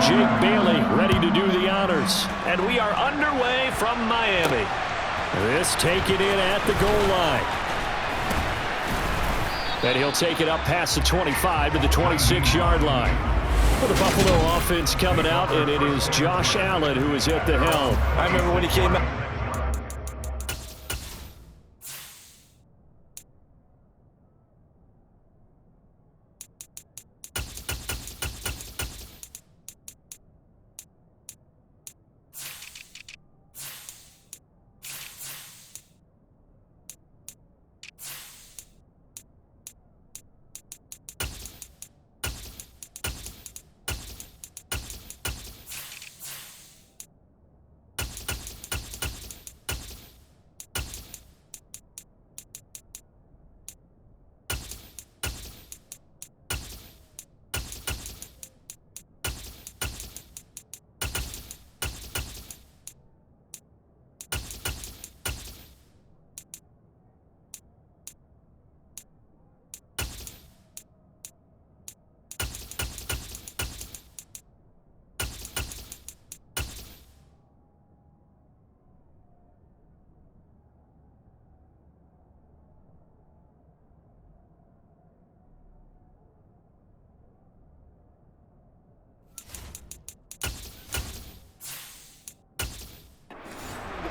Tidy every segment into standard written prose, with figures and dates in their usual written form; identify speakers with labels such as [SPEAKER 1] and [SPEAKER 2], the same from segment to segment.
[SPEAKER 1] and Jake Bailey ready to do the honors. And we are underway from Miami. This taken in at the goal line. And he'll take it up past the 25 to the 26-yard line. For the Buffalo offense coming out, and it is Josh Allen who is at the helm.
[SPEAKER 2] I remember when he came out.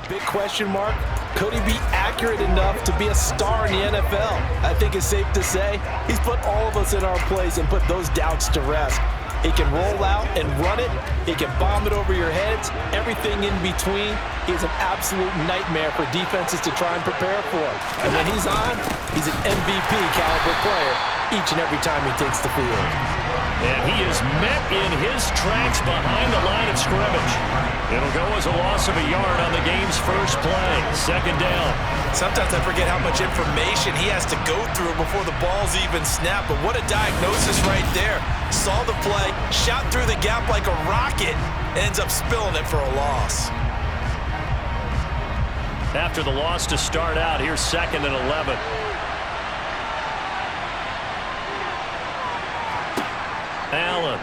[SPEAKER 2] Big question mark, could he be accurate enough to be a star in the NFL? I think it's safe to say he's put all of us in our place and put those doubts to rest. He can roll out and run it. He can bomb it over your heads. Everything in between. He's an absolute nightmare for defenses to try and prepare for. And when he's on, he's an MVP caliber player each and every time he takes the field.
[SPEAKER 1] And he is met in his tracks behind the line of scrimmage. It'll go as a loss of a yard on the game's first play. Second down.
[SPEAKER 2] Sometimes I forget how much information he has to go through before the ball's even snapped. But what a diagnosis right there. Saw the play, shot through the gap like a rocket, ends up spilling it for a loss.
[SPEAKER 1] After the loss to start out, here's 2nd and 11. Allen.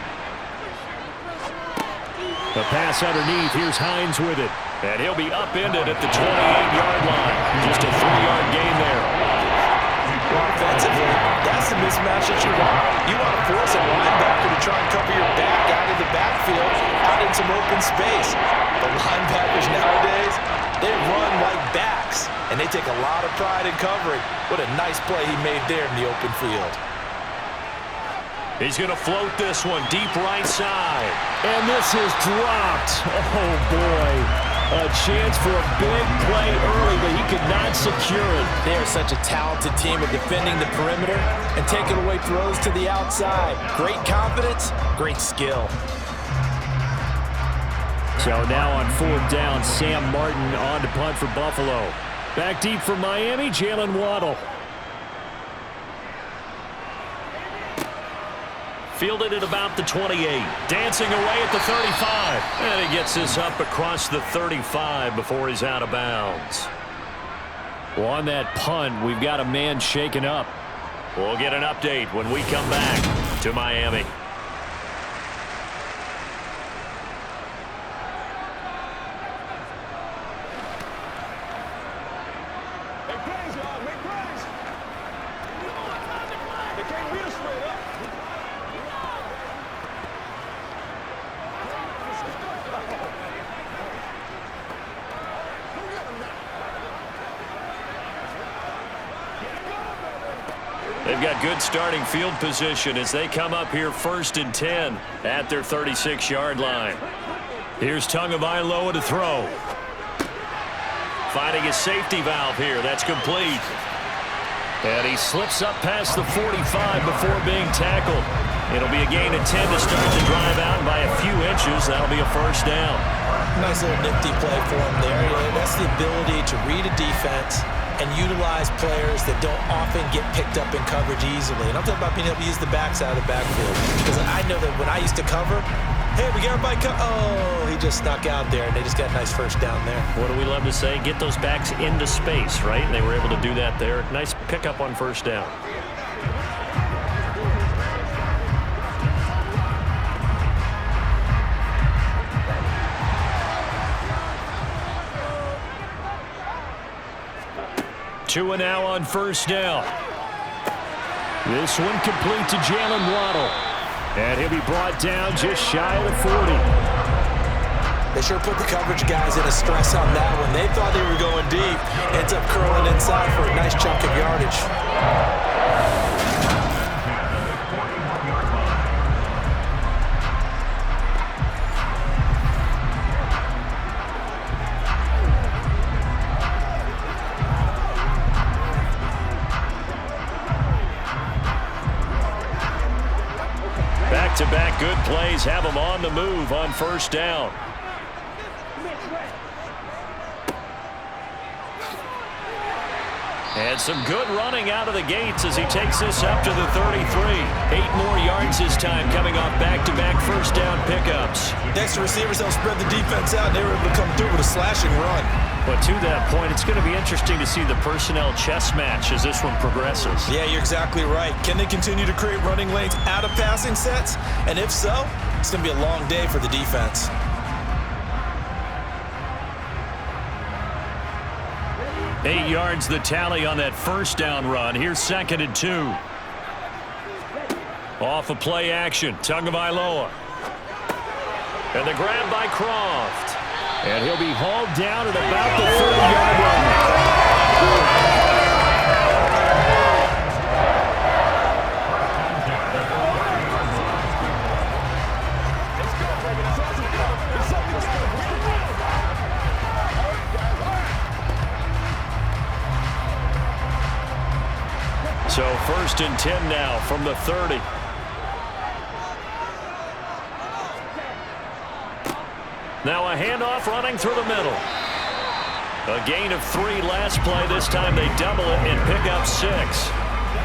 [SPEAKER 1] The pass underneath. Here's Hines with it. And he'll be upended at the 28-yard line. Just a 3-yard gain there.
[SPEAKER 2] Offensively, that's the mismatch that you want. You want to force a linebacker to try and cover your back out of the backfield, out in some open space. The linebackers nowadays, they run like backs, and they take a lot of pride in covering. What a nice play he made there in the open field.
[SPEAKER 1] He's going to float this one deep right side. And this is dropped. Oh, boy. A chance for a big play early, but he could not secure it.
[SPEAKER 2] They are such a talented team at defending the perimeter and taking away throws to the outside. Great confidence, great skill.
[SPEAKER 1] So now on 4th down, Sam Martin on to punt for Buffalo. Back deep for Miami, Jalen Waddle. Fielded at about the 28. Dancing away at the 35. And he gets this up across the 35 before he's out of bounds. Well, on that punt, we've got a man shaken up. We'll get an update when we come back to Miami. They've got good starting field position as they come up here 1st and 10 at their 36-yard line. Here's Tagovailoa to throw. Finding his safety valve here. That's complete. And he slips up past the 45 before being tackled. It'll be a gain of 10 to start the drive out by a few inches. That'll be a 1st down.
[SPEAKER 2] Nice little nifty play for him there. That's the ability to read a defense and utilize players that don't often get picked up in coverage easily. And I'm talking about being able to use the backside of the backfield. Because I know that when I used to cover, hey, we got everybody oh, he just snuck out there, and they just got a nice 1st down there.
[SPEAKER 1] What do we love to say? Get those backs into space, right? And they were able to do that there. Nice pickup on 1st down. 2 now on first down. This one complete to Jalen Waddle. And he'll be brought down just shy of the 40.
[SPEAKER 2] They sure put the coverage guys in a stress on that one. They thought they were going deep. Ends up curling inside for a nice chunk of yardage.
[SPEAKER 1] Back-to-back good plays have them on the move on first down. And some good running out of the gates as he takes this up to the 33. 8 more yards this time coming off back-to-back first down pickups.
[SPEAKER 2] Next to receivers, they'll spread the defense out, and they were able to come through with a slashing run.
[SPEAKER 1] But to that point, it's going to be interesting to see the personnel chess match as this one progresses.
[SPEAKER 2] Yeah, you're exactly right. Can they continue to create running lanes out of passing sets? And if so, it's going to be a long day for the defense.
[SPEAKER 1] Eight yards the tally on that first down run. Here's 2nd and 2. Off of play action. Tagovailoa. And the grab by Croft. And he'll be hauled down at about the 30-yard line. So 1st and 10 now from the 30. Now a handoff running through the middle. A gain of 3 last play. This time they double it and pick up 6.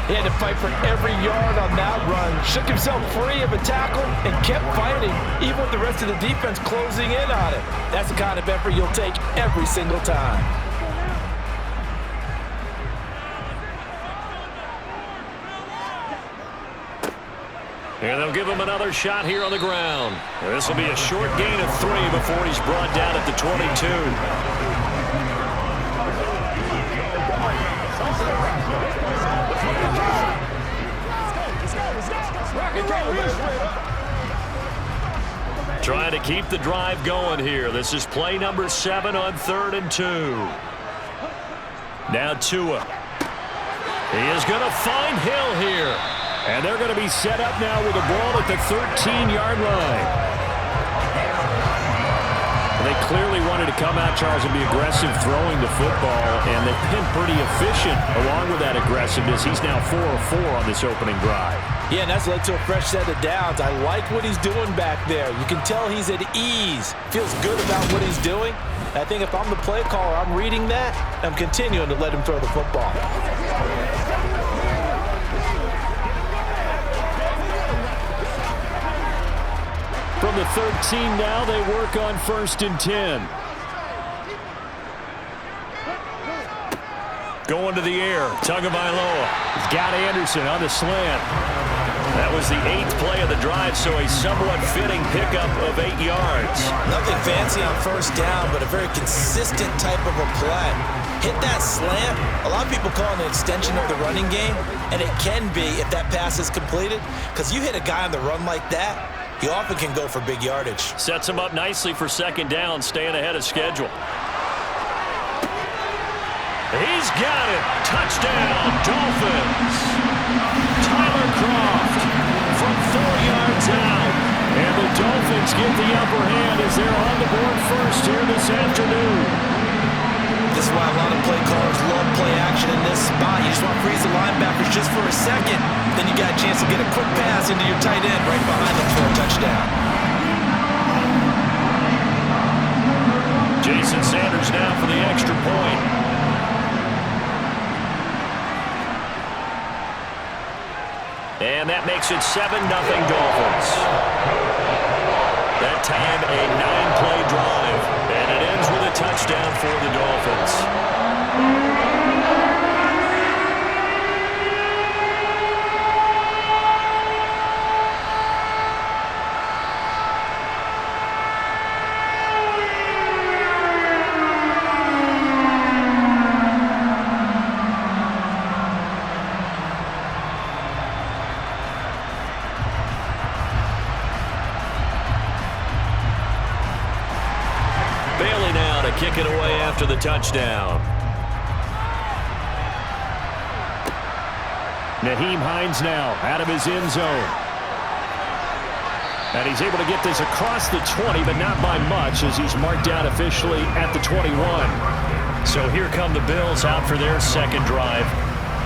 [SPEAKER 2] He had to fight for every yard on that run. Shook himself free of a tackle and kept fighting, even with the rest of the defense closing in on it. That's the kind of effort you'll take every single time.
[SPEAKER 1] And they'll give him another shot here on the ground. This will be a short gain of 3 before he's brought down at the 22. Trying to keep the drive going here. This is play number 7 on 3rd and 2. Now Tua. He is going to find Hill here. And they're going to be set up now with the ball at the 13-yard line. They clearly wanted to come out, Charles, and be aggressive throwing the football, and they've been pretty efficient along with that aggressiveness. He's now 4 of 4 on this opening drive.
[SPEAKER 2] Yeah, and that's led to a fresh set of downs. I like what he's doing back there. You can tell he's at ease. Feels good about what he's doing. I think if I'm the play caller, I'm reading that, and I'm continuing to let him throw the football.
[SPEAKER 1] From the 13 now, they work on 1st and 10. Going to the air, Tagovailoa. He's got Anderson on the slant. That was the 8th play of the drive, so a somewhat fitting pickup of 8 yards.
[SPEAKER 2] Nothing fancy on first down, but a very consistent type of a play. Hit that slant. A lot of people call it an extension of the running game, and it can be if that pass is completed, because you hit a guy on the run like that, he often can go for big yardage.
[SPEAKER 1] Sets him up nicely for 2nd down, staying ahead of schedule. He's got it. Touchdown, Dolphins. Tyler Croft from 4 yards out. And the Dolphins get the upper hand as they're on the board first here this afternoon.
[SPEAKER 2] This is why a lot of play callers love play action in this spot. You just want to freeze the linebackers just for a second. Then you got a chance to get a quick pass into your tight end right behind them for a touchdown.
[SPEAKER 1] Jason Sanders now for the extra point. And that makes it 7-0 Dolphins. That time a 9-play drive. And it ends with a touchdown for the Dolphins. kick it away after the touchdown. Nyheim Hines now out of his end zone. And he's able to get this across the 20, but not by much as he's marked down officially at the 21. So here come the Bills out for their second drive.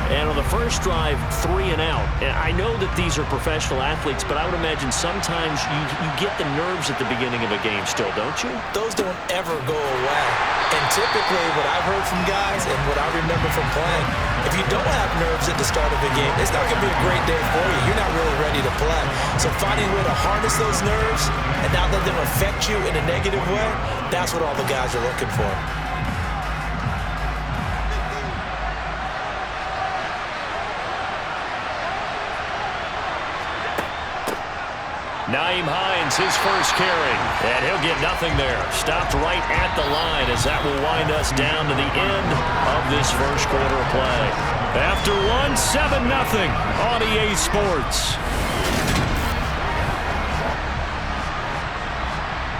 [SPEAKER 1] And on the first drive, 3 and out. And I know that these are professional athletes, but I would imagine sometimes you get the nerves at the beginning of a game still, don't you?
[SPEAKER 2] Those don't ever go away. And typically what I've heard from guys and what I remember from playing, if you don't have nerves at the start of a game, it's not going to be a great day for you. You're not really ready to play. So finding a way to harness those nerves and not let them affect you in a negative way, that's what all the guys are looking for.
[SPEAKER 1] Nyheim Hines, his first carry, and he'll get nothing there. Stopped right at the line as that will wind us down to the end of this first quarter of play. After one, 7-0 on EA Sports.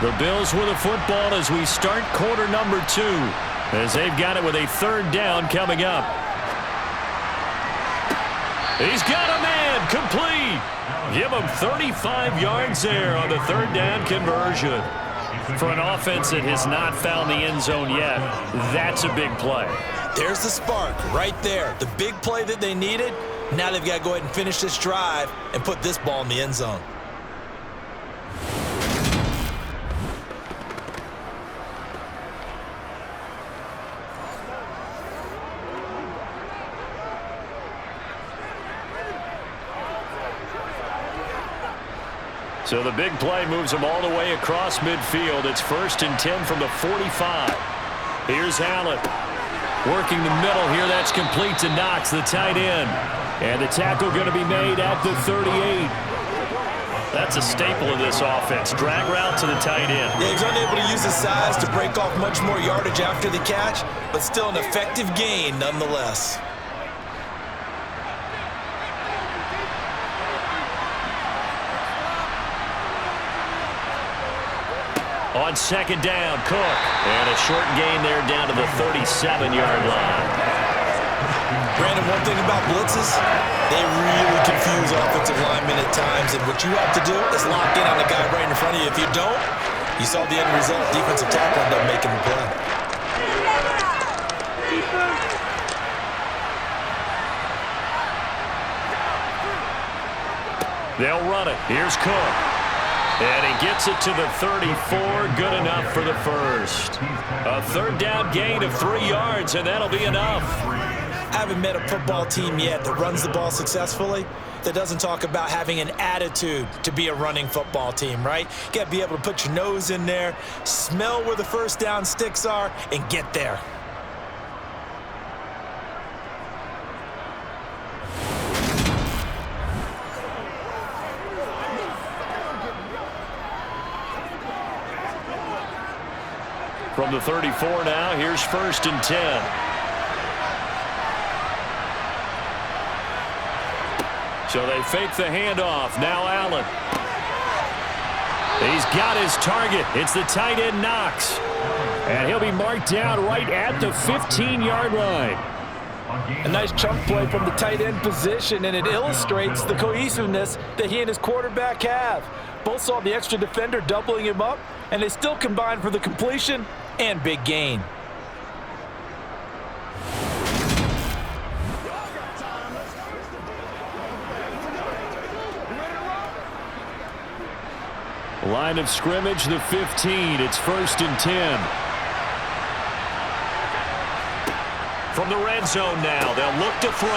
[SPEAKER 1] The Bills with the football as we start quarter number 2, as they've got it with a third down coming up. He's got a man, complete. Give him 35 yards there on the third down conversion. For an offense that has not found the end zone yet, that's a big play.
[SPEAKER 2] There's the spark right there. The big play that they needed. Now they've got to go ahead and finish this drive and put this ball in the end zone.
[SPEAKER 1] So the big play moves them all the way across midfield. It's 1st and 10 from the 45. Here's Allen. Working the middle here. That's complete to Knox, the tight end. And the tackle going to be made at the 38. That's a staple of this offense. Drag route to the tight end.
[SPEAKER 2] Yeah, he's unable to use his size to break off much more yardage after the catch, but still an effective gain nonetheless.
[SPEAKER 1] On second down, Cook. And a short gain there down to the 37-yard line.
[SPEAKER 2] Brandon, one thing about blitzes, they really confuse offensive linemen at times. And what you have to do is lock in on the guy right in front of you. If you don't, you saw the end result. Defensive tackle ended up making the play.
[SPEAKER 1] They'll run it. Here's Cook. And he gets it to the 34, good enough for the first. A third down gain of 3 yards, and that'll be enough.
[SPEAKER 2] I haven't met a football team yet that runs the ball successfully that doesn't talk about having an attitude to be a running football team, right? You got to be able to put your nose in there, smell where the first down sticks are, and get there.
[SPEAKER 1] From the 34 now, here's 1st and 10. So they fake the handoff. Now Allen. He's got his target. It's the tight end Knox. And he'll be marked down right at the 15-yard line.
[SPEAKER 3] A nice chunk play from the tight end position, and it illustrates the cohesiveness that he and his quarterback have. Both saw the extra defender doubling him up, and they still combined for the completion and big gain.
[SPEAKER 1] Line of scrimmage, the 15. It's 1st and 10. From the red zone now, they'll look to throw.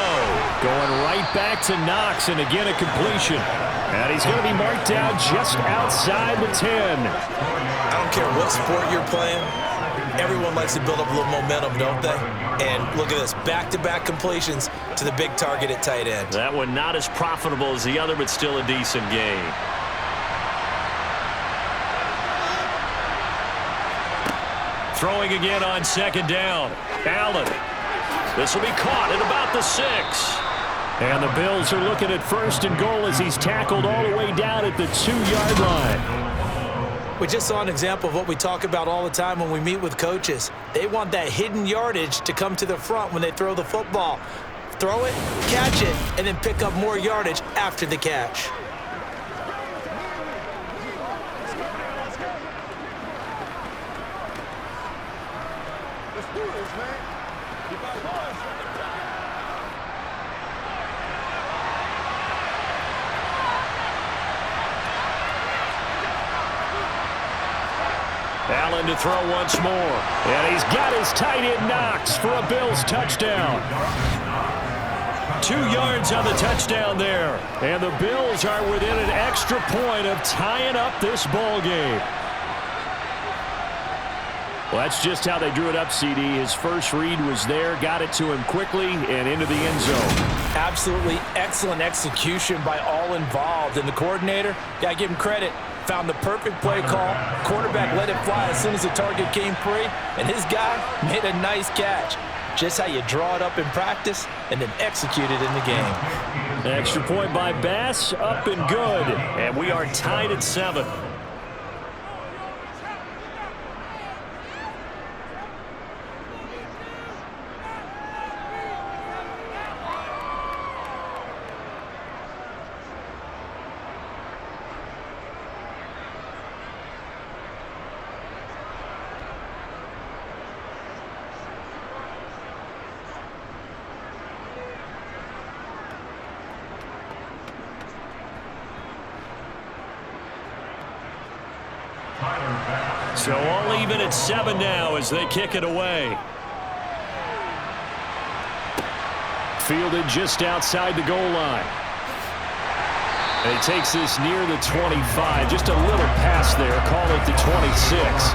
[SPEAKER 1] Going right back to Knox, and again a completion. And he's going to be marked down just outside the 10.
[SPEAKER 2] I don't care what sport you're playing. Everyone likes to build up a little momentum, don't they? And look at this, back-to-back completions to the big target at tight end.
[SPEAKER 1] That one not as profitable as the other, but still a decent gain. Throwing again on second down. Allen. This will be caught at about the 6. And the Bills are looking at 1st and goal as he's tackled all the way down at the 2-yard line.
[SPEAKER 3] We just saw an example of what we talk about all the time when we meet with coaches. They want that hidden yardage to come to the front when they throw the football. Throw it, catch it, and then pick up more yardage after the catch.
[SPEAKER 1] Allen to throw once more. And he's got his tight end Knox for a Bills touchdown. 2 yards on the touchdown there. And the Bills are within an extra point of tying up this ball game. Well, that's just how they drew it up, CD. His first read was there, got it to him quickly, and into the end zone.
[SPEAKER 3] Absolutely excellent execution by all involved. And the coordinator, got to give him credit, found the perfect play call. Quarterback let it fly as soon as the target came free, and his guy made a nice catch. Just how you draw it up in practice and then execute it in the game.
[SPEAKER 1] Extra point by Bass, up and good. And we are tied at 7. So all even at 7 now as they kick it away. Fielded just outside the goal line. And he takes this near the 25. Just a little pass there. Call it the 26.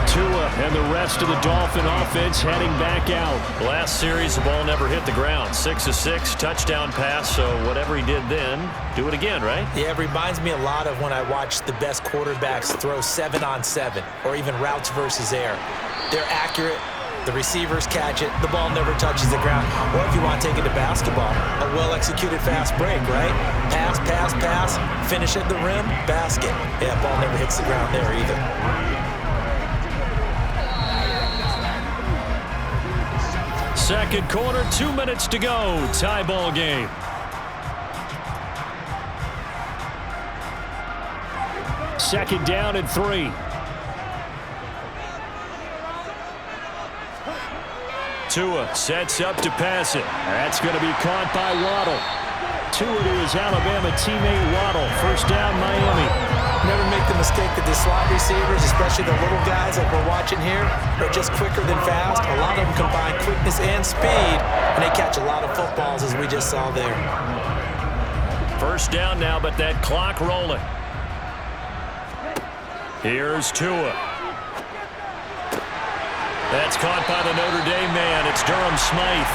[SPEAKER 1] Tua and the rest of the Dolphin offense heading back out. Last series, the ball never hit the ground. 6 of 6, touchdown pass. So whatever he did then, do it again, right?
[SPEAKER 3] Yeah, it reminds me a lot of when I watch the best quarterbacks throw 7-on-7 or even routes versus air. They're accurate. The receivers catch it. The ball never touches the ground. Or if you want to take it to basketball, a well-executed fast break, right? Pass, pass, pass. Finish at the rim, basket. Yeah, ball never hits the ground there either.
[SPEAKER 1] Second quarter, 2 minutes to go. Tie ball game. Second down and 3. Tua sets up to pass it. That's going to be caught by Waddle. Tua to his Alabama teammate Waddle. First down, Miami.
[SPEAKER 3] Never make the mistake that the slot receivers, especially the little guys like we're watching here, are just quicker than fast. A lot of them combine quickness and speed, and they catch a lot of footballs, as we just saw there.
[SPEAKER 1] First down now, but that clock rolling. Here's Tua. That's caught by the Notre Dame man. It's Durham Smythe.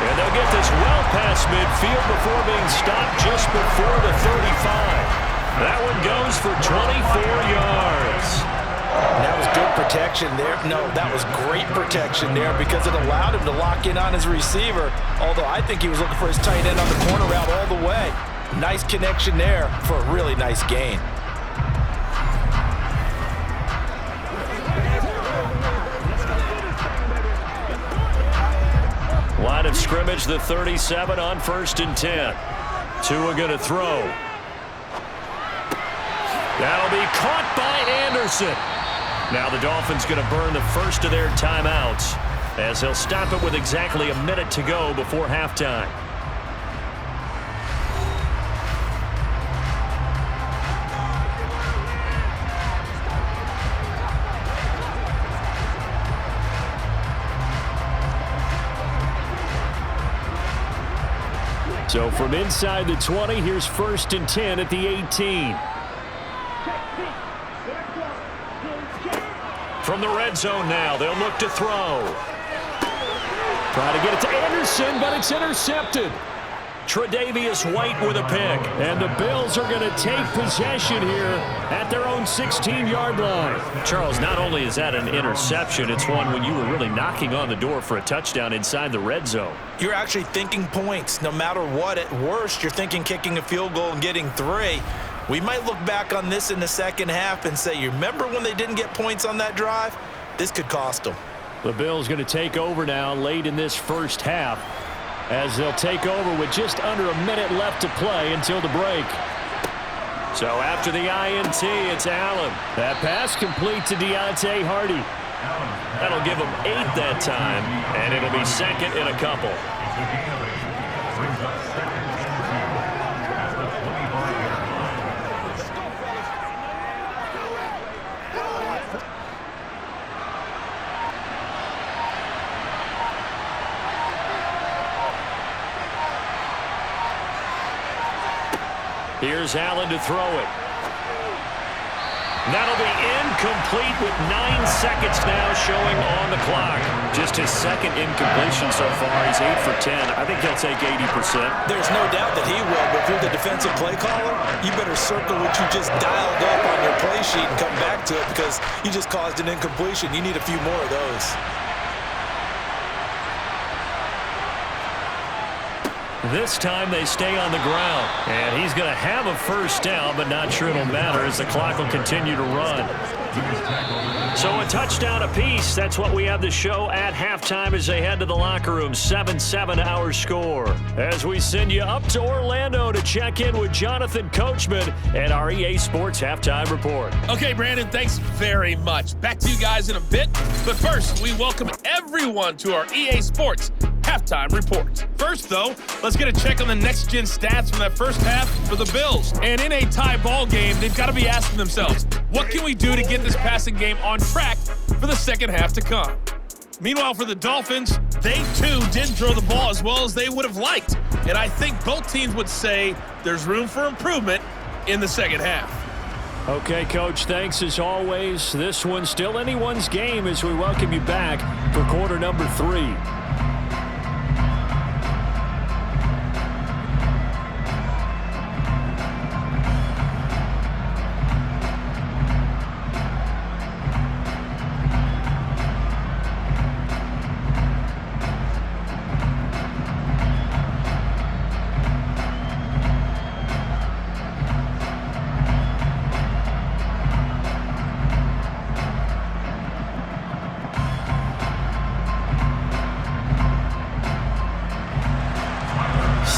[SPEAKER 1] And they'll get this well past midfield before being stopped just before the 35. That one goes for 24 yards.
[SPEAKER 3] That was good protection there. No, that was great protection there because it allowed him to lock in on his receiver. Although I think he was looking for his tight end on the corner route all the way. Nice connection there for a really nice gain.
[SPEAKER 1] Line of scrimmage, the 37 on 1st and 10. Tua going to throw. That'll be caught by Anderson. Now the Dolphins going to burn the first of their timeouts as they'll stop it with exactly a minute to go before halftime. So from inside the 20, here's 1st and 10 at the 18. From the red zone now, they'll look to throw. Try to get it to Anderson, but it's intercepted. Tre'Davious White with a pick. And the Bills are going to take possession here at their own 16-yard line. Charles, not only is that an interception, it's one when you were really knocking on the door for a touchdown inside the red zone.
[SPEAKER 3] You're actually thinking points. No matter what, at worst, you're thinking kicking a field goal and getting 3.
[SPEAKER 2] We might look back on this in the second half and say, you remember when they didn't get points on that drive? This could cost them.
[SPEAKER 1] The Bills going to take over now late in this first half as they'll take over with just under a minute left to play until the break. So after the INT, it's Allen. That pass complete to Deontay Hardy. That'll give him 8 that time, and it'll be second in a couple. Here's Allen to throw it. That'll be incomplete with 9 seconds now showing on the clock. Just his second incompletion so far. He's 8 for 10. I think he'll take 80%.
[SPEAKER 2] There's no doubt that he will, but if you're the defensive play caller, you better circle what you just dialed up on your play sheet and come back to it because you just caused an incompletion. You need a few more of those.
[SPEAKER 1] This time they stay on the ground. And he's going to have a first down, but not sure it'll matter as the clock will continue to run. So a touchdown apiece. That's what we have to show at halftime as they head to the locker room. 7-7 our score. As we send you up to Orlando to check in with Jonathan Coachman and our EA Sports Halftime Report.
[SPEAKER 4] Okay, Brandon, thanks very much. Back to you guys in a bit. But first, we welcome everyone to our EA Sports Halftime Report. First, though, let's get a check on the next-gen stats from that first half for the Bills. And in a tie ball game, they've got to be asking themselves, what can we do to get this passing game on track for the second half to come? Meanwhile, for the Dolphins, they, too, didn't throw the ball as well as they would have liked. And I think both teams would say there's room for improvement in the second half.
[SPEAKER 1] Okay, Coach, thanks as always. This one's still anyone's game as we welcome you back for quarter number 3.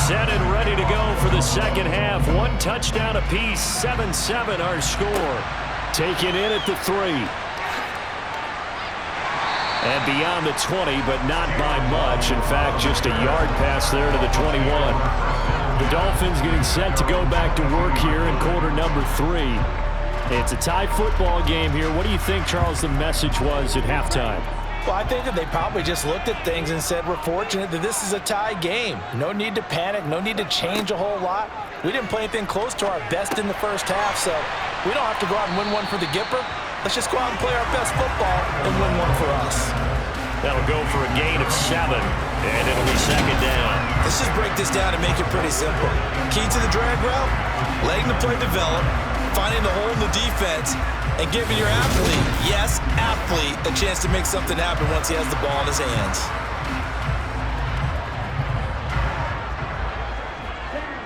[SPEAKER 1] Set and ready to go for the second half. 1 touchdown apiece, 7-7 our score. Taken in at the 3. And beyond the 20, but not by much. In fact, just a yard pass there to the 21. The Dolphins getting set to go back to work here in quarter number 3. It's a tie football game here. What do you think, Charles, the message was at halftime?
[SPEAKER 3] Well, I think that they probably just looked at things and said, we're fortunate that this is a tie game. No need to panic, no need to change a whole lot. We didn't play anything close to our best in the first half, so we don't have to go out and win one for the Gipper. Let's just go out and play our best football and win one for us.
[SPEAKER 1] That'll go for a gain of 7, and it'll be second down.
[SPEAKER 2] Let's just break this down and make it pretty simple. Key to the drag route, letting the play develop, finding the hole in the defense, and giving your athlete, yes, athlete, a chance to make something happen once he has the ball in his hands.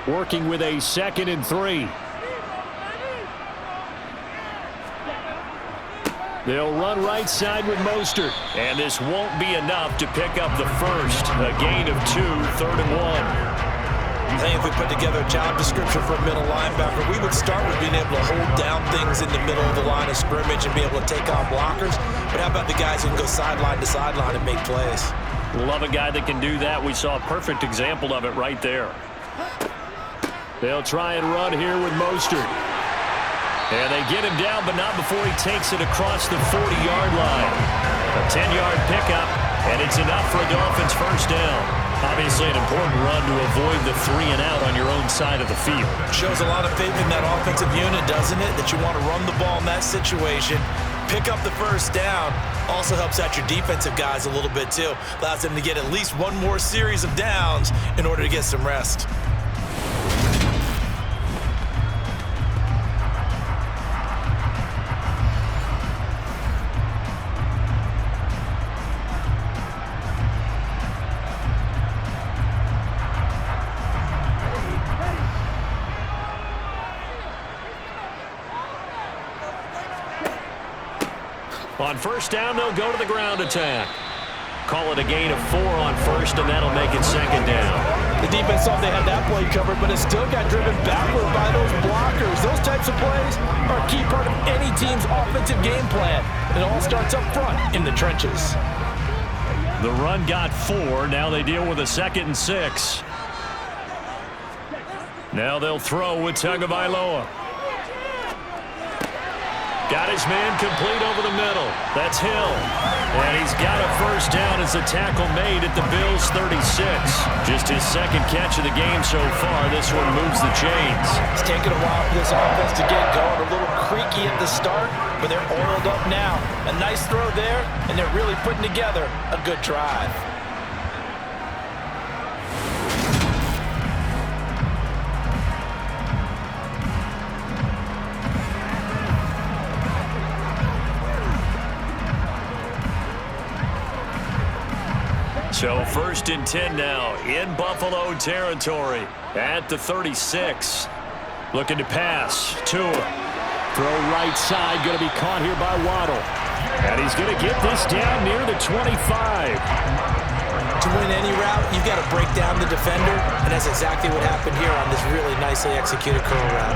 [SPEAKER 1] Working with a 2nd and 3. They'll run right side with Mostert. And this won't be enough to pick up the first. A gain of 2, 3rd and 1.
[SPEAKER 2] I think if we put together a job description for a middle linebacker, we would start with being able to hold down things in the middle of the line of scrimmage and be able to take on blockers. But how about the guys who can go sideline to sideline and make plays?
[SPEAKER 1] Love a guy that can do that. We saw a perfect example of it right there. They'll try and run here with Mostert. And they get him down, but not before he takes it across the 40-yard line. A 10-yard pickup, and it's enough for a Dolphins first down. Obviously an important run to avoid the 3 and out on your own side of the field.
[SPEAKER 2] Shows a lot of faith in that offensive unit, doesn't it? That you want to run the ball in that situation. Pick up the first down. Also helps out your defensive guys a little bit too. Allows them to get at least one more series of downs in order to get some rest.
[SPEAKER 1] On first down, they'll go to the ground attack. Call it a gain of 4 on first, and that'll make it second down.
[SPEAKER 3] The defense thought they had that play covered, but it still got driven backward by those blockers. Those types of plays are a key part of any team's offensive game plan. It all starts up front in the trenches.
[SPEAKER 1] The run got 4. Now they deal with a 2nd and 6. Now they'll throw with Tagovailoa. Got his man complete over the middle. That's Hill. And he's got a first down as the tackle made at the Bills' 36. Just his 2nd catch of the game so far. This one moves the chains.
[SPEAKER 3] It's taken a while for this offense to get going. A little creaky at the start, but they're oiled up now. A nice throw there, and they're really putting together a good drive.
[SPEAKER 1] So 1st and 10 now in Buffalo territory at the 36. Looking to pass. Tua. Throw right side. Going to be caught here by Waddle. And he's going to get this down near the 25.
[SPEAKER 3] To win any route, you've got to break down the defender, and that's exactly what happened here on this really nicely executed curl route.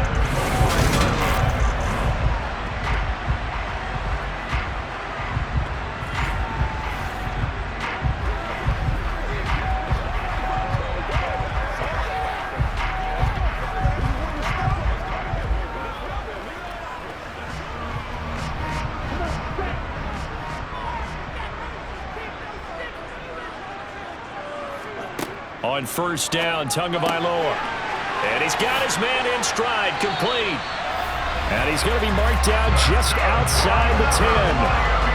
[SPEAKER 1] On first down, Tagovailoa. And he's got his man in stride, complete. And he's going to be marked down just outside the 10.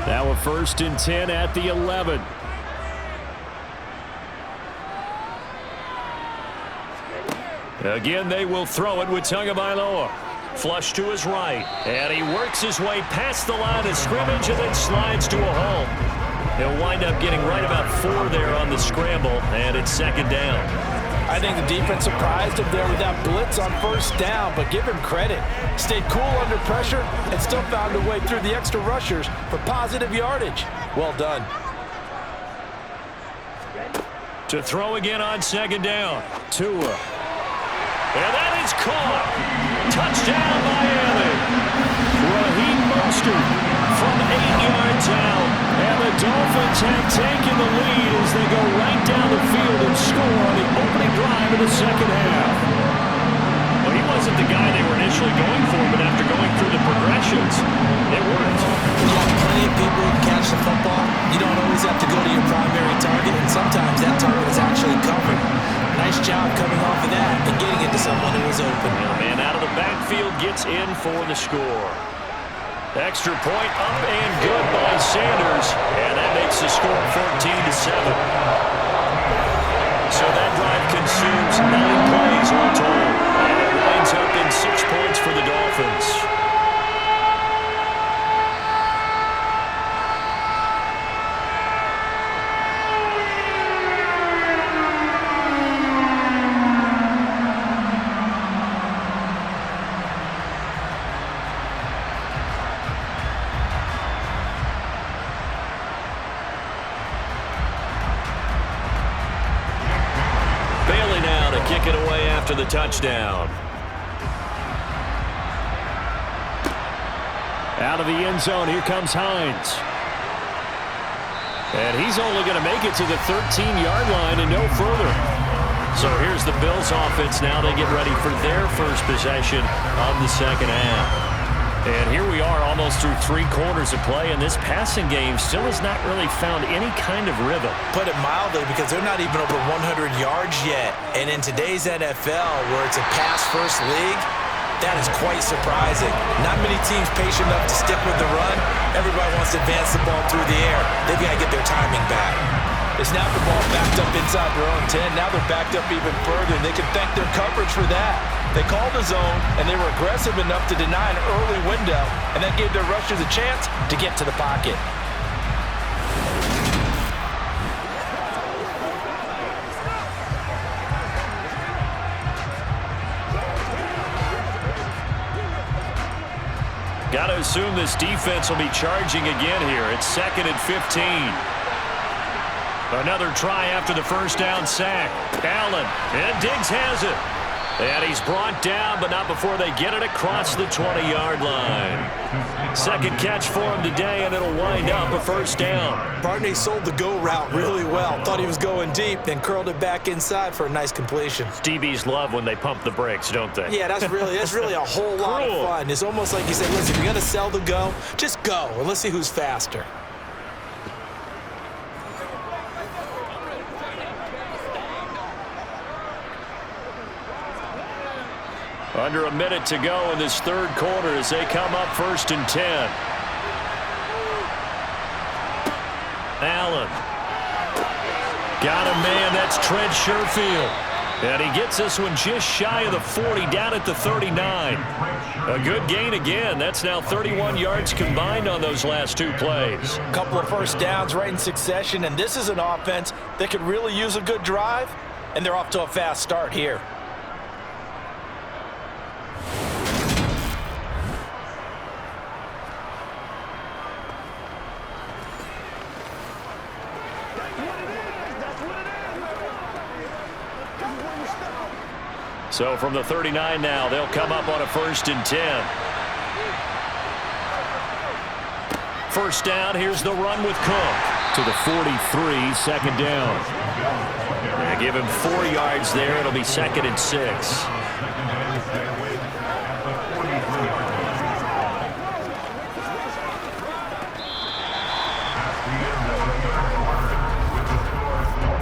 [SPEAKER 1] Now a 1st and 10 at the 11. Again, they will throw it with Tagovailoa. Flush to his right. And he works his way past the line of scrimmage and then slides to a hole. He'll wind up getting right about 4 there on the scramble, and it's 2nd down.
[SPEAKER 3] I think the defense surprised him there with that blitz on first down, but give him credit. Stayed cool under pressure and still found a way through the extra rushers for positive yardage. Well done.
[SPEAKER 1] To throw again on 2nd down. Tua. And that is caught. Touchdown, Miami. Raheem Mostert from 8 yards out. And the Dolphins have taken the lead as they go right down the field and score on the opening drive of the 2nd half. Well, he wasn't the guy they were initially going for, but after going through the progressions, it worked.
[SPEAKER 3] When you have plenty of people who can catch the football, you don't always have to go to your primary target, and sometimes that target is actually covered. Nice job coming off of that and getting it to someone who was open.
[SPEAKER 1] The man out of the backfield gets in for the score. Extra point up and good by Sanders, and that makes the score 14-7. So that drive consumes 9 plays all total, and it winds up in 6 points for the Dolphins. Kick it away after the touchdown. Out of the end zone, here comes Hines. And he's only going to make it to the 13-yard line and no further. So here's the Bills offense now. They get ready for their first possession of the 2nd half. And here we are almost through 3 quarters of play, and this passing game still has not really found any kind of rhythm.
[SPEAKER 3] Put it mildly, because they're not even over 100 yards yet. And in today's NFL, where it's a pass-first league, that is quite surprising. Not many teams patient enough to stick with the run. Everybody wants to advance the ball through the air. They've got to get their timing back. They snapped the ball backed up inside their own 10. Now they're backed up even further, and they can thank their coverage for that. They called the zone, and they were aggressive enough to deny an early window, and that gave their rushers a chance to get to the pocket.
[SPEAKER 1] Got to assume this defense will be charging again here. It's 2nd and 15. Another try after the first down sack. Allen, and Diggs has it. And he's brought down, but not before they get it across the 20-yard line. Second catch for him today, and it'll wind up a first down.
[SPEAKER 2] Barney sold the go route really well. Thought he was going deep, then curled it back inside for a nice completion.
[SPEAKER 1] DBs love when they pump the brakes, don't they?
[SPEAKER 2] Yeah, that's really a whole lot of fun. It's almost like you say, listen, if you're going to sell the go, just go, and let's see who's faster.
[SPEAKER 1] Under a minute to go in this third quarter as they come up 1st and 10. Allen. Got a man. That's Trent Sherfield. And he gets this one just shy of the 40, down at the 39. A good gain again. That's now 31 yards combined on those last two plays.
[SPEAKER 3] A couple of first downs right in succession, and this is an offense that could really use a good drive, and they're off to a fast start here.
[SPEAKER 1] So from the 39 now, they'll come up on a 1st and 10. First down, here's the run with Cook. To the 43, 2nd down. They give him 4 yards there. It'll be 2nd and 6.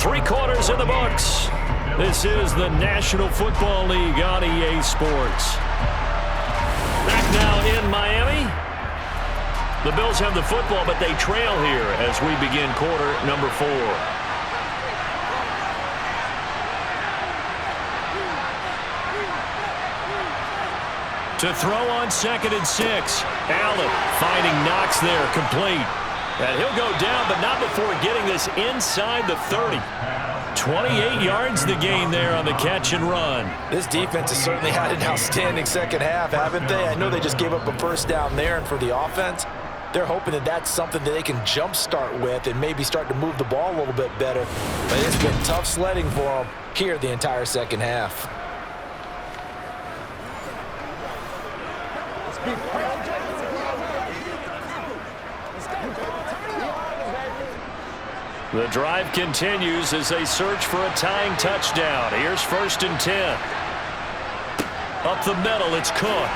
[SPEAKER 1] Three quarters in the books. This is the National Football League on EA Sports. Back now in Miami. The Bills have the football, but they trail here as we begin quarter number 4. To throw on 2nd and 6. Allen finding Knox there, complete. And he'll go down, but not before getting this inside the 30. 28 yards the gain there on the catch and run.
[SPEAKER 3] This defense has certainly had an outstanding second half, haven't they? I know they just gave up a first down there, and for the offense, they're hoping that that's something that they can jumpstart with and maybe start to move the ball a little bit better. But it's been tough sledding for them here the entire second half.
[SPEAKER 1] The drive continues as they search for a tying touchdown. Here's 1st and 10. Up the middle, it's Cook.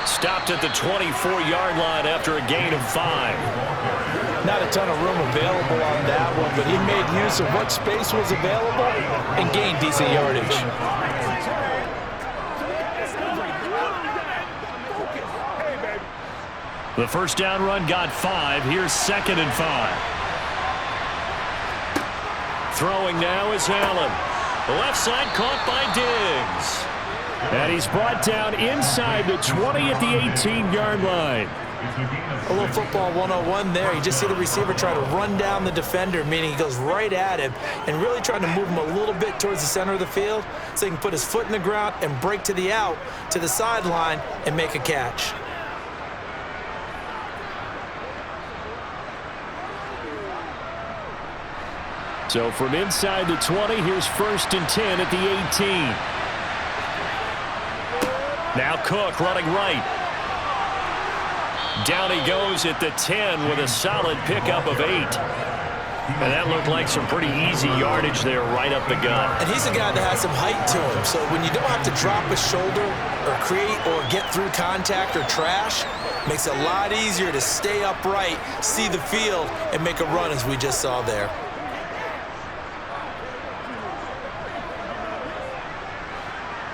[SPEAKER 1] Stopped at the 24-yard line after a gain of 5.
[SPEAKER 3] Not a ton of room available on that one, but he made use of what space was available and gained decent yardage.
[SPEAKER 1] The first down run got 5. Here's 2nd and 5. Throwing now is Allen. The left side caught by Diggs. And he's brought down inside the 20 at the 18-yard line.
[SPEAKER 2] A little football 101 there. You just see the receiver try to run down the defender, meaning he goes right at him and really trying to move him a little bit towards the center of the field so he can put his foot in the ground and break to the out, to the sideline, and make a catch.
[SPEAKER 1] So from inside the 20, here's 1st and 10 at the 18. Now Cook running right. Down he goes at the 10 with a solid pickup of 8. And that looked like some pretty easy yardage there right up the gut.
[SPEAKER 2] And he's a guy that has some height to him, so when you don't have to drop a shoulder or create or get through contact or trash, makes it a lot easier to stay upright, see the field, and make a run as we just saw there.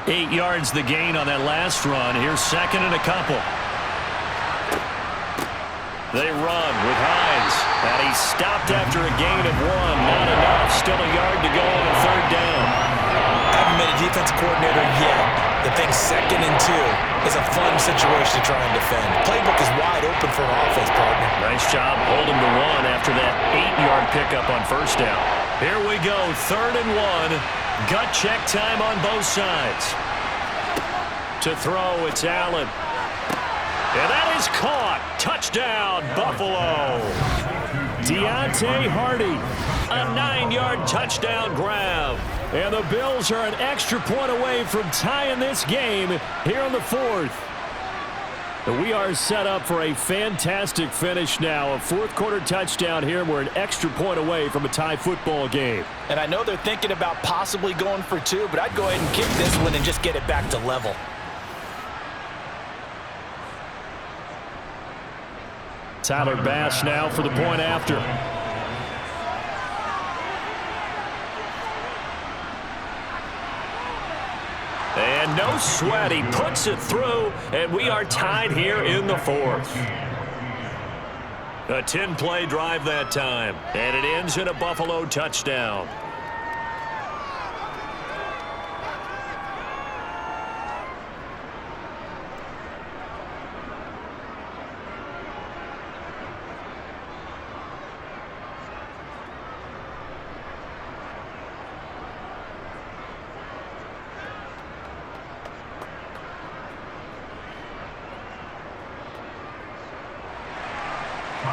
[SPEAKER 1] Eight yards the gain on that last run. Here's 2nd and a couple. They run with Hines, and he's stopped after a gain of 1. Not enough. Still a yard to go on 3rd down.
[SPEAKER 2] I haven't been a defensive coordinator yet. The thing 2nd and 2 is a fun situation to try and defend. Playbook is wide open for an offense, partner.
[SPEAKER 1] Nice job holding to 1 after that 8-yard pickup on 1st down. Here we go, 3rd and 1. Gut check time on both sides. To throw, it's Allen. And that is caught. Touchdown, Buffalo. Deontay Hardy, a 9-yard touchdown grab. And the Bills are an extra point away from tying this game here in the 4th. And we are set up for a fantastic finish now. A 4th-quarter touchdown here. We're an extra point away from a tie football game.
[SPEAKER 3] And I know they're thinking about possibly going for 2, but I'd go ahead and kick this one and just get it back to level.
[SPEAKER 1] Tyler Bass now for the point after. And no sweat. He puts it through, and we are tied here in the 4th. A 10-play drive that time, and it ends in a Buffalo touchdown.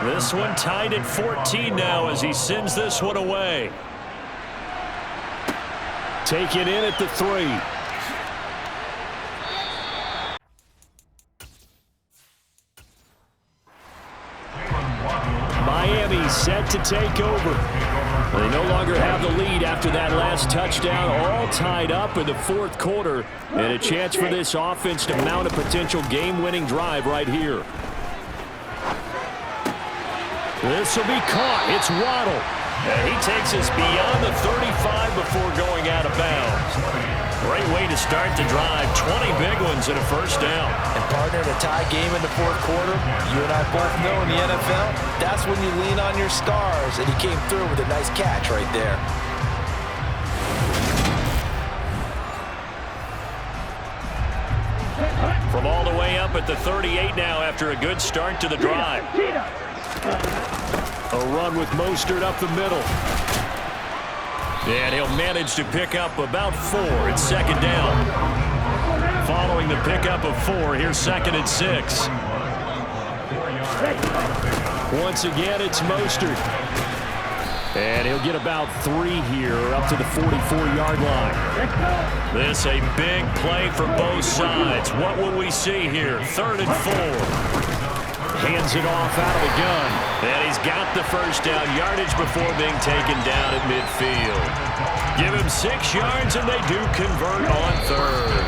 [SPEAKER 1] This one tied at 14 now as he sends this one away. Take it in at the 3. Miami set to take over. They no longer have the lead after that last touchdown. All tied up in the 4th quarter. And a chance for this offense to mount a potential game-winning drive right here. This will be caught. It's Waddle. And he takes us beyond the 35 before going out of bounds. Great way to start the drive. 20 big ones and a 1st down.
[SPEAKER 2] And partner, in a tie game in the 4th quarter, you and I both know in the NFL, that's when you lean on your stars. And he came through with a nice catch right there.
[SPEAKER 1] From all the way up at the 38 now after a good start to the drive. A run with Mostert up the middle. And he'll manage to pick up about 4. It's 2nd down. Following the pickup of 4, here's 2nd and 6. Once again, it's Mostert. And he'll get about 3 here up to the 44-yard line. This a big play for both sides. What will we see here? 3rd and 4. Hands it off out of the gun. And he's got the 1st down yardage before being taken down at midfield. Give him 6 yards, and they do convert on 3rd.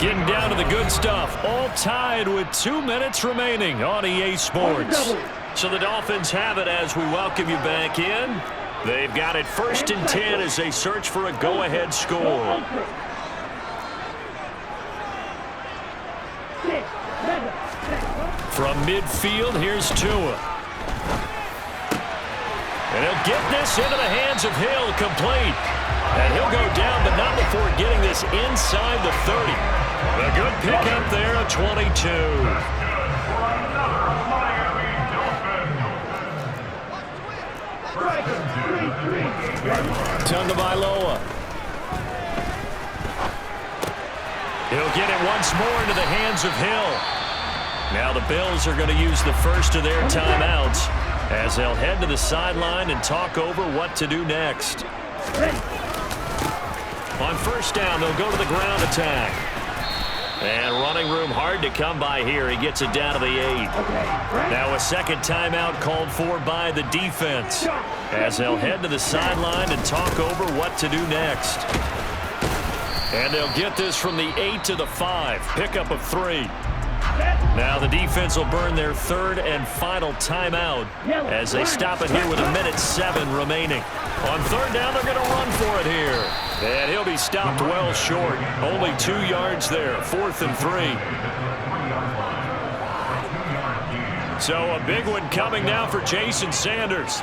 [SPEAKER 1] Getting down to the good stuff. All tied with 2 minutes remaining on EA Sports. So the Dolphins have it as we welcome you back in. They've got it 1st and 10 as they search for a go-ahead score. From midfield, here's Tua. And he'll get this into the hands of Hill, complete. And he'll go down, but not before getting this inside the 30. A good pickup there, a 22. Tagovailoa. He'll get it once more into the hands of Hill. Now the Bills are going to use the first of their timeouts as they'll head to the sideline and talk over what to do next. On 1st down, they'll go to the ground attack. And running room hard to come by here. He gets it down to the 8. Now a 2nd timeout called for by the defense as they'll head to the sideline and talk over what to do next. And they'll get this from the 8 to the 5. Pickup of 3. Now the defense will burn their 3rd and final timeout as they stop it here with 1:07 remaining. On 3rd down, they're going to run for it here. And he'll be stopped well short. Only 2 yards there. 4th and 3. So a big one coming now for Jason Sanders.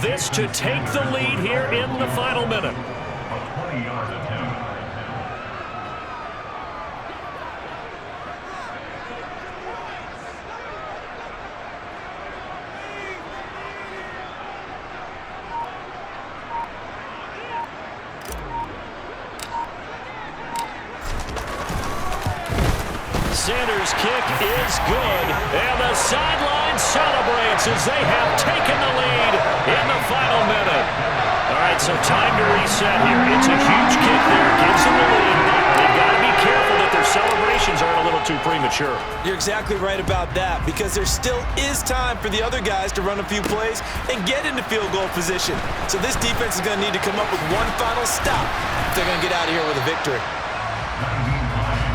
[SPEAKER 1] This to take the lead here in the final minute. Sanders' kick is good, and the sideline celebrates as they have taken the lead in the final minute. All right, so time to reset here. It's a huge kick there, gives them the lead. They've got to be careful that their celebrations aren't a little too premature.
[SPEAKER 2] You're exactly right about that, because there still is time for the other guys to run a few plays and get into field goal position. So this defense is going to need to come up with one final stop if they're going to get out of here with a victory.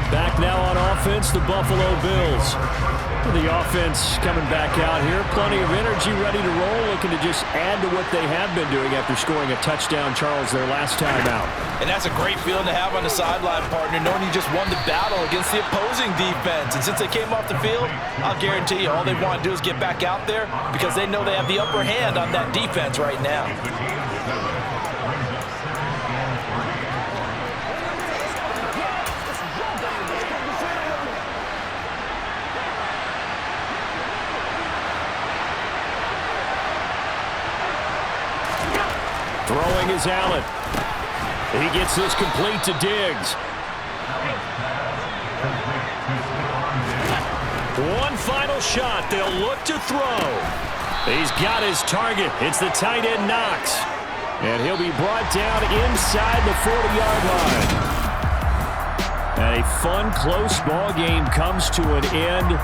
[SPEAKER 1] Back now on offense, the Buffalo Bills. The offense coming back out here. Plenty of energy, ready to roll, looking to just add to what they have been doing after scoring a touchdown, Charles, their last time out.
[SPEAKER 3] And that's a great feeling to have on the sideline, partner, knowing you just won the battle against the opposing defense. And since they came off the field, I'll guarantee you all they want to do is get back out there because they know they have the upper hand on that defense right now.
[SPEAKER 1] Throwing is Allen. He gets this complete to Diggs. One final shot. They'll look to throw. He's got his target. It's the tight end Knox. And he'll be brought down inside the 40-yard line. And a fun, close ball game comes to an end.